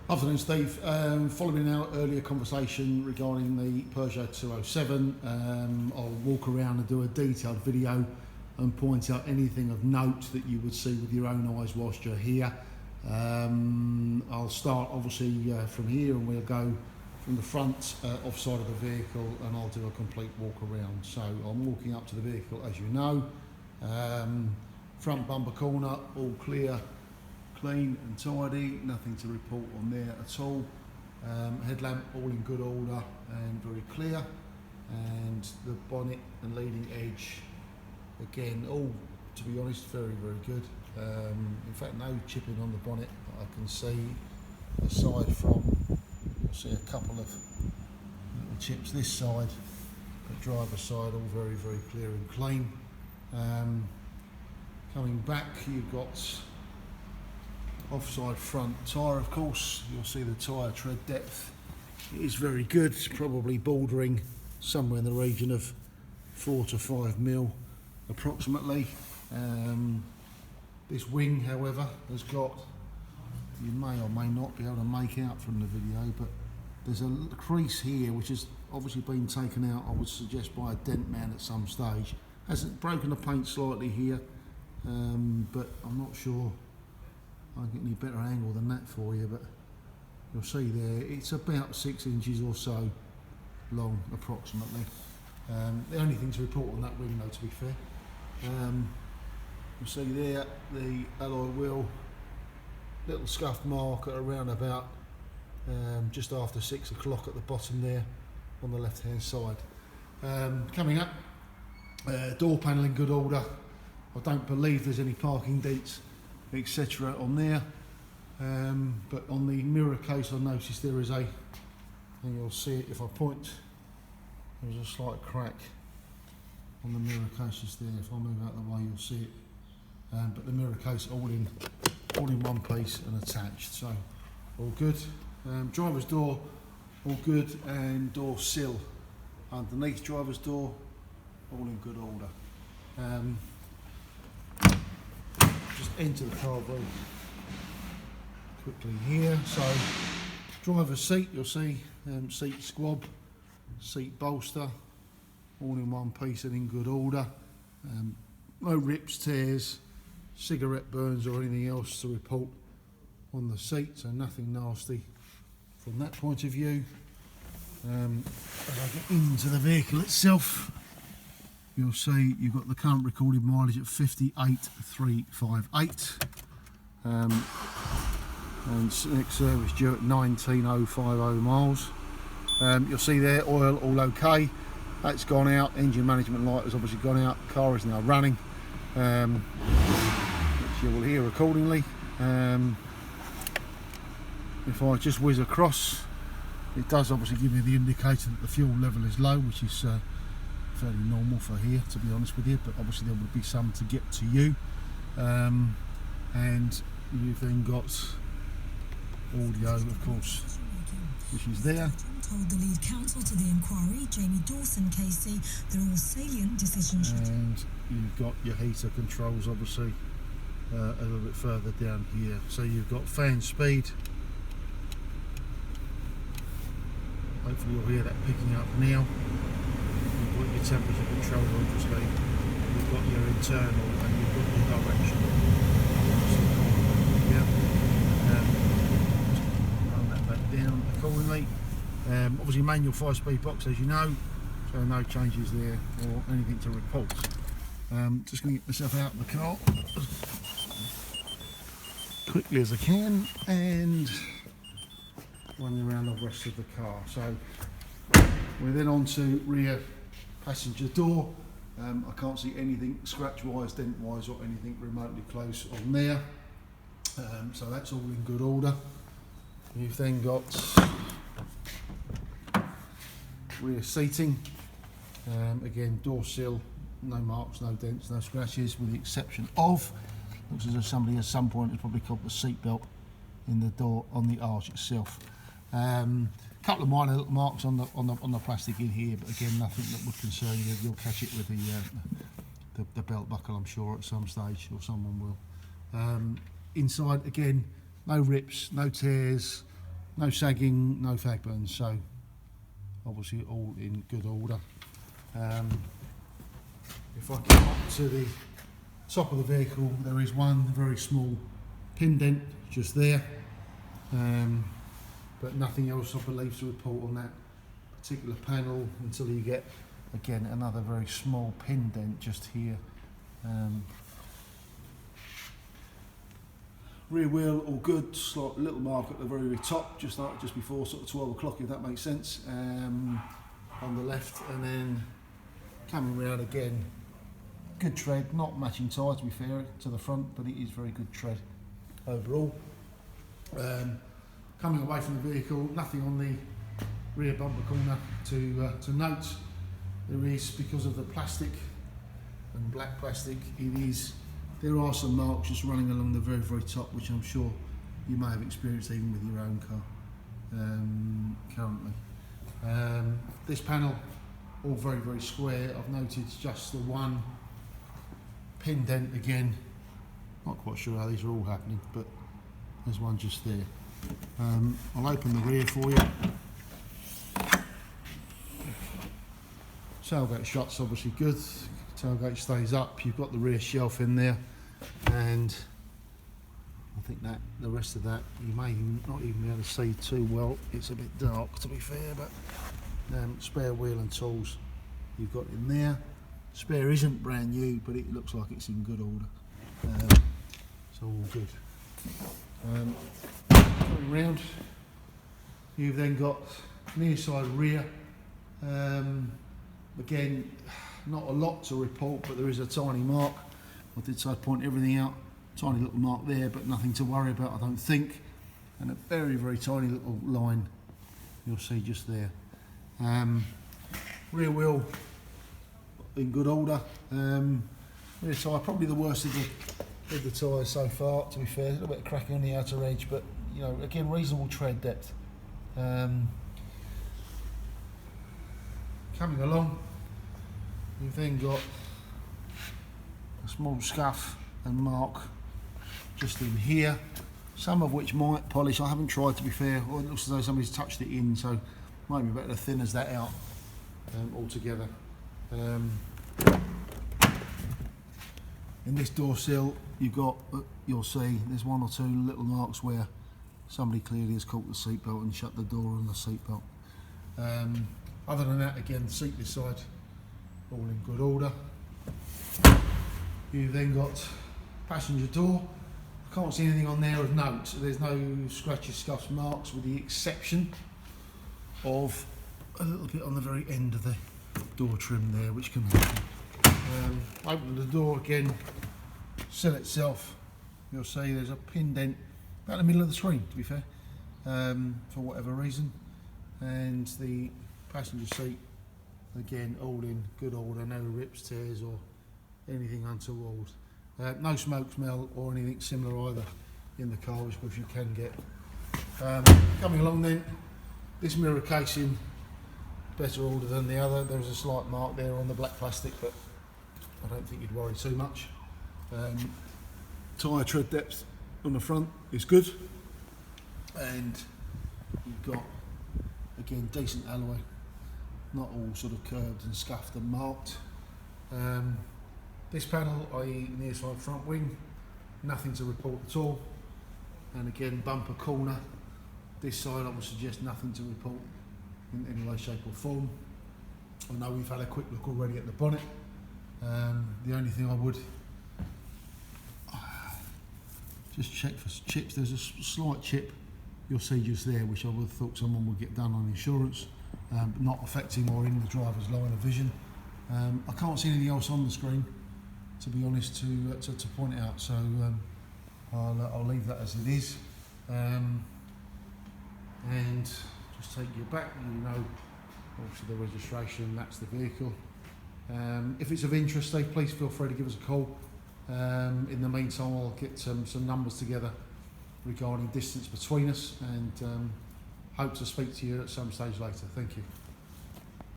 Afternoon, Steve. Following our earlier conversation regarding the Peugeot 207, I'll walk around and do a detailed video and point out anything of note that you would see with your own eyes whilst you're here. I'll start obviously from here, and we'll go from the front offside of the vehicle, and I'll do a complete walk around. So I'm walking up to the vehicle, as you know. Front bumper corner, all clear, clean and tidy, nothing to report on there at all. Headlamp all in good order and very clear, and the bonnet and leading edge, again, all, to be honest, very good. In fact, no chipping on the bonnet that I can see, aside from, you'll see a couple of little chips this side, but driver's side all very clear and clean. Coming back, you've got offside front tyre, of course. You'll see the tyre tread depth. It is very good, probably bordering somewhere in the region of 4 to 5 mil approximately. This wing, however, has got, you may or may not be able to make out from the video, but there's a crease here which has obviously been taken out, I would suggest, by a dent man at some stage. Hasn't broken the paint slightly here, but I'm not sure I can get any better angle than that for you, but you'll see there it's about 6 inches or so long approximately. The only thing to report on that wing, though, to be fair, you'll see there the alloy wheel, little scuff mark at around about just after 6 o'clock at the bottom there on the left hand side. Coming up, door panel in good order. I don't believe there's any parking dents etc. on there, but on the mirror case I noticed there is and you'll see it if I point, there's a slight crack on the mirror cases there. If I move out of the way you'll see it, but the mirror case all in one piece and attached, so all good. Driver's door all good, and door sill underneath driver's door all in good order. Just enter the car very quickly here. So driver's seat, you'll see seat squab, seat bolster, all in one piece and in good order. No rips, tears, cigarette burns or anything else to report on the seat, so nothing nasty from that point of view. As I get into the vehicle itself, you'll see you've got the current recorded mileage at 58,358, and next service due at 19,050 miles. You'll see there oil all okay, that's gone out, engine management light has obviously gone out, car is now running, which you will hear accordingly. If I just whiz across, it does obviously give me the indicator that the fuel level is low, which is fairly normal for here, to be honest with you, but obviously there would be some to get to you. And you've then got audio, of course, which is there. Told the lead counsel to the inquiry, Jamie Dawson KC, they're all salient decisions. And you've got your heater controls, obviously, a little bit further down here. So you've got fan speed. Hopefully you'll hear that picking up now. You've got your temperature control, obviously. You've got your internal and you've got your direction. Yeah. Run that back down accordingly. Obviously manual 5-speed box, as you know, so no changes there or anything to report. Just going to get myself out of the car as quickly as I can and running around the rest of the car. So we're then on to rear passenger door. I can't see anything scratch wise, dent wise or anything remotely close on there, so that's all in good order. You've then got rear seating, again door sill, no marks, no dents, no scratches, with the exception of, looks as if somebody at some point has probably caught the seat belt in the door on the arch itself. Couple of minor little marks on the plastic in here, but again nothing that would concern you. You'll catch it with the belt buckle, I'm sure, at some stage, or someone will. Inside, again, no rips, no tears, no sagging, no fag burns, so obviously all in good order. If I come up to the top of the vehicle, there is one very small pin dent just there, but nothing else I believe to report on that particular panel until you get again another very small pin dent just here. Rear wheel all good, slight little mark at the very top, just before sort of 12 o'clock, if that makes sense, on the left, and then coming round again, good tread, not matching tyre to be fair to the front, but it is very good tread overall. Coming away from the vehicle, nothing on the rear bumper corner to note. There is, because of the plastic and black plastic, there are some marks just running along the very, very top, which I'm sure you may have experienced even with your own car currently. This panel, all very, very square. I've noted just the one pin dent again. Not quite sure how these are all happening, but there's one just there. I'll open the rear for you. Tailgate shut's obviously good. Tailgate stays up. You've got the rear shelf in there, and I think that the rest of that you may not even be able to see too well. It's a bit dark to be fair, but spare wheel and tools you've got in there. Spare isn't brand new, but it looks like it's in good order. So all good. Going round, you've then got near side rear. Again, not a lot to report, but there is a tiny mark. I did say I'd point everything out. Tiny little mark there, but nothing to worry about, I don't think. And a very, very tiny little line you'll see just there. Rear wheel in good order. Rear tyre, probably the worst of the tyres so far, to be fair. A little bit of cracking on the outer edge, but you know, again, reasonable tread depth. Coming along, you've then got a small scuff and mark just in here, some of which might polish. I haven't tried, to be fair, or it looks as though somebody's touched it in, so might be better to thin as that out altogether. In this door sill, you'll see there's one or two little marks where somebody clearly has caught the seatbelt and shut the door on the seatbelt. Other than that, again, the seat this side, all in good order. You've then got passenger door. I can't see anything on there of note. There's no scratches, scuffs, marks, with the exception of a little bit on the very end of the door trim there, which can happen. Open the door again, sill itself, you'll see there's a pin dent about the middle of the screen, to be fair, for whatever reason. And the passenger seat, again, all in good order, no rips, tears or anything untoward. No smoke smell or anything similar either in the car, which you can get. Coming along then, this mirror casing, better order than the other. There was a slight mark there on the black plastic, but I don't think you'd worry too much. Tyre tread depth on the front is good, and you've got, again, decent alloy, not all sort of curved and scuffed and marked. This panel, i.e. near side front wing, nothing to report at all. And again, bumper corner, this side I would suggest nothing to report in any way, shape or form. I know we've had a quick look already at the bonnet. The only thing I would just check for chips. There's a slight chip you'll see just there, which I would have thought someone would get done on insurance, but not affecting or in the driver's line of vision. I can't see anything else on the screen, to be honest, to point it out, so I'll leave that as it is. And just take you back, you know, obviously the registration, that's the vehicle. If it's of interest, please feel free to give us a call. In the meantime, I'll get some numbers together regarding distance between us, and hope to speak to you at some stage later. Thank you.